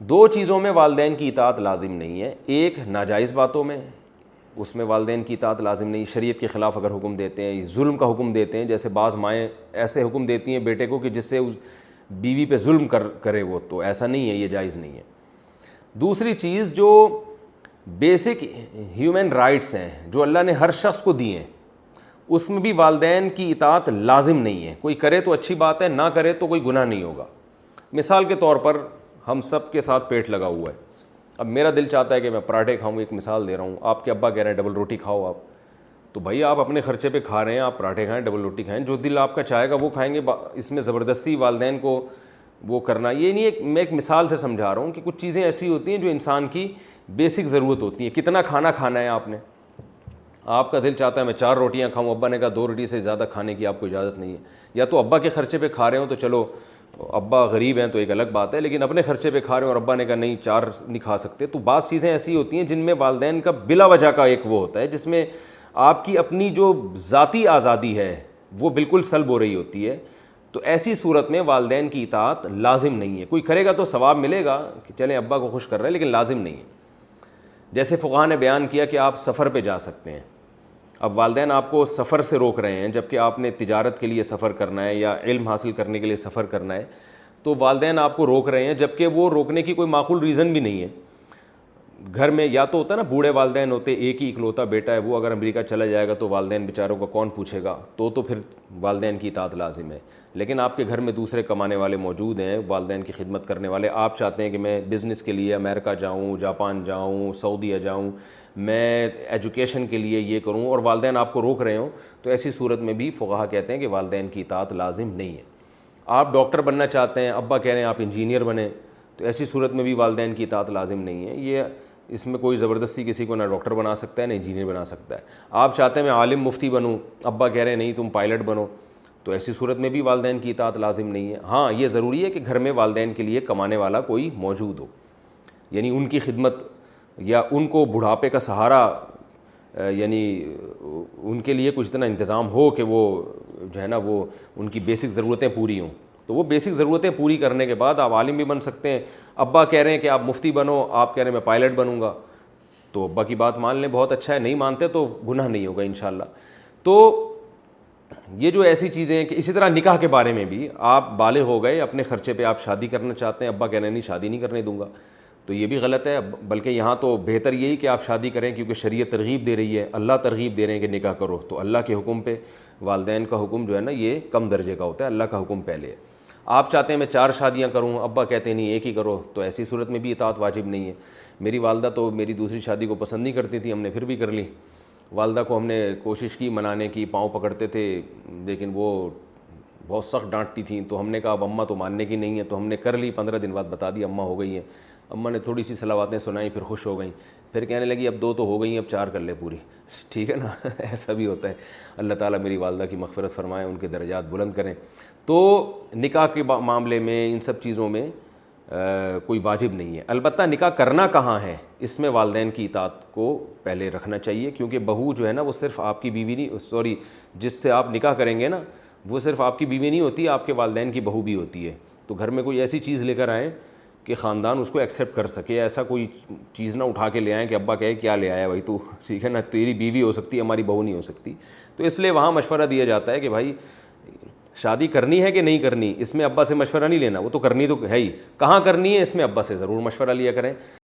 دو چیزوں میں والدین کی اطاعت لازم نہیں ہے، ایک ناجائز باتوں میں، اس میں والدین کی اطاعت لازم نہیں، شریعت کے خلاف اگر حکم دیتے ہیں، ظلم کا حکم دیتے ہیں، جیسے بعض مائیں ایسے حکم دیتی ہیں بیٹے کو کہ جس سے اس بیوی پہ ظلم کرے وہ، تو ایسا نہیں ہے، یہ جائز نہیں ہے۔ دوسری چیز جو بیسک ہیومن رائٹس ہیں جو اللہ نے ہر شخص کو دیے ہیں، اس میں بھی والدین کی اطاعت لازم نہیں ہے، کوئی کرے تو اچھی بات ہے، نہ کرے تو کوئی گناہ نہیں ہوگا۔ مثال کے طور پر ہم سب کے ساتھ پیٹ لگا ہوا ہے، اب میرا دل چاہتا ہے کہ میں پراٹھے کھاؤں، ایک مثال دے رہا ہوں، آپ کے ابا کہہ رہے ہیں ڈبل روٹی کھاؤ آپ، تو بھائی آپ اپنے خرچے پہ کھا رہے ہیں، آپ پراٹھے کھائیں، ڈبل روٹی کھائیں، جو دل آپ کا چاہے گا وہ کھائیں گے، اس میں زبردستی والدین کو وہ کرنا یہ نہیں ہے۔ میں ایک مثال سے سمجھا رہا ہوں کہ کچھ چیزیں ایسی ہوتی ہیں جو انسان کی بیسک ضرورت ہوتی ہیں۔ کتنا کھانا کھانا ہے آپ نے، آپ کا دل چاہتا ہے میں 4 روٹیاں کھاؤں، ابا نے کہا 2 روٹی سے زیادہ کھانے کی آپ کو اجازت نہیں ہے، یا تو ابا کے خرچے پہ کھا رہے ہوں تو چلو ابا غریب ہیں تو ایک الگ بات ہے، لیکن اپنے خرچے پہ کھا رہے ہیں اور ابا نے کہا نہیں 4 نہیں کھا سکتے۔ تو بعض چیزیں ایسی ہوتی ہیں جن میں والدین کا بلا وجہ کا ایک وہ ہوتا ہے، جس میں آپ کی اپنی جو ذاتی آزادی ہے وہ بالکل سلب ہو رہی ہوتی ہے، تو ایسی صورت میں والدین کی اطاعت لازم نہیں ہے۔ کوئی کرے گا تو ثواب ملے گا کہ چلیں ابا کو خوش کر رہے ہیں، لیکن لازم نہیں ہے۔ جیسے فقہا نے بیان کیا کہ آپ سفر پہ جا سکتے ہیں، اب والدین آپ کو سفر سے روک رہے ہیں جبکہ آپ نے تجارت کے لیے سفر کرنا ہے یا علم حاصل کرنے کے لیے سفر کرنا ہے، تو والدین آپ کو روک رہے ہیں جبکہ وہ روکنے کی کوئی معقول ریزن بھی نہیں ہے۔ گھر میں یا تو ہوتا ہے نا، بوڑھے والدین ہوتے، ایک ہی اکلوتا بیٹا ہے، وہ اگر امریکہ چلا جائے گا تو والدین بیچاروں کا کون پوچھے گا، تو پھر والدین کی اطاعت لازم ہے۔ لیکن آپ کے گھر میں دوسرے کمانے والے موجود ہیں، والدین کی خدمت کرنے والے، آپ چاہتے ہیں کہ میں بزنس کے لیے امریکہ جاؤں، جاپان جاؤں، سعودیہ جاؤں، میں ایجوکیشن کے لیے یہ کروں، اور والدین آپ کو روک رہے ہوں، تو ایسی صورت میں بھی فقہا کہتے ہیں کہ والدین کی اطاعت لازم نہیں ہے۔ آپ ڈاکٹر بننا چاہتے ہیں، ابا کہہ رہے ہیں آپ انجینئر بنیں، تو ایسی صورت میں بھی والدین کی اطاعت لازم نہیں ہے۔ یہ اس میں کوئی زبردستی کسی کو نہ ڈاکٹر بنا سکتا ہے نہ انجینئر بنا سکتا ہے۔ آپ چاہتے ہیں میں عالم مفتی بنوں، ابا کہہ رہے ہیں نہیں تم پائلٹ بنو، تو ایسی صورت میں بھی والدین کی اطاعت لازم نہیں ہے۔ ہاں یہ ضروری ہے کہ گھر میں والدین کے لیے کمانے والا کوئی موجود ہو، یعنی ان کی خدمت یا ان کو بڑھاپے کا سہارا، یعنی ان کے لیے کچھ اتنا انتظام ہو کہ وہ جو ہے نا وہ ان کی بیسک ضرورتیں پوری ہوں، تو وہ بیسک ضرورتیں پوری کرنے کے بعد آپ عالم بھی بن سکتے ہیں۔ ابا کہہ رہے ہیں کہ آپ مفتی بنو، آپ کہہ رہے ہیں میں پائلٹ بنوں گا، تو ابا کی بات مان لیں، بہت اچھا ہے، نہیں مانتے تو گناہ نہیں ہوگا انشاءاللہ۔ تو یہ جو ایسی چیزیں ہیں کہ اسی طرح نکاح کے بارے میں بھی آپ بالغ ہو گئے، اپنے خرچے پہ آپ شادی کرنا چاہتے ہیں، ابا کہہ رہے ہیں نہیں شادی نہیں کرنے دوں گا، تو یہ بھی غلط ہے۔ بلکہ یہاں تو بہتر یہی کہ آپ شادی کریں، کیونکہ شریعت ترغیب دے رہی ہے، اللہ ترغیب دے رہے ہیں کہ نکاح کرو، تو اللہ کے حکم پہ والدین کا حکم جو ہے نا یہ کم درجے کا ہوتا ہے، اللہ کا حکم پہلے ہے۔ آپ چاہتے ہیں میں 4 شادیاں کروں، ابا کہتے ہیں نہیں ایک ہی کرو، تو ایسی صورت میں بھی اطاعت واجب نہیں ہے۔ میری والدہ تو میری دوسری شادی کو پسند نہیں کرتی تھی، ہم نے پھر بھی کر لی۔ والدہ کو ہم نے کوشش کی منانے کی، پاؤں پکڑتے تھے، لیکن وہ بہت سخت ڈانٹتی تھیں، تو ہم نے کہا اب اماں تو ماننے کی نہیں ہے، تو ہم نے کر لی۔ 15 دن بعد بتا دی اماں ہو گئی ہیں۔ اماں نے تھوڑی سی صلواتیں سنائیں، پھر خوش ہو گئیں، پھر کہنے لگی اب 2 تو ہو گئی ہیں، اب 4 کر لے پوری، ٹھیک ہے نا۔ ایسا بھی ہوتا ہے۔ اللہ تعالیٰ میری والدہ کی مغفرت فرمائے، ان کے درجات بلند کریں۔ تو نکاح کے معاملے میں ان سب چیزوں میں کوئی واجب نہیں ہے۔ البتہ نکاح کرنا کہاں ہے، اس میں والدین کی اطاعت کو پہلے رکھنا چاہیے، کیونکہ بہو جو ہے نا وہ صرف آپ کی بیوی نہیں، جس سے آپ نکاح کریں گے نا وہ صرف آپ کی بیوی نہیں ہوتی، آپ کے والدین کی بہو بھی ہوتی ہے۔ تو گھر میں کوئی ایسی چیز لے کر آئیں کہ خاندان اس کو ایکسیپٹ کر سکے، ایسا کوئی چیز نہ اٹھا کے لے آئیں کہ ابا کہے کیا لے آیا بھائی تو، ٹھیک ہے نا، تیری بیوی ہو سکتی ہے ہماری بہو نہیں ہو سکتی۔ تو اس لیے وہاں مشورہ دیا جاتا ہے کہ بھائی شادی کرنی ہے کہ نہیں کرنی، اس میں ابا سے مشورہ نہیں لینا، وہ تو کرنی تو ہے ہی، کہاں کرنی ہے اس میں ابا سے ضرور مشورہ لیا کریں۔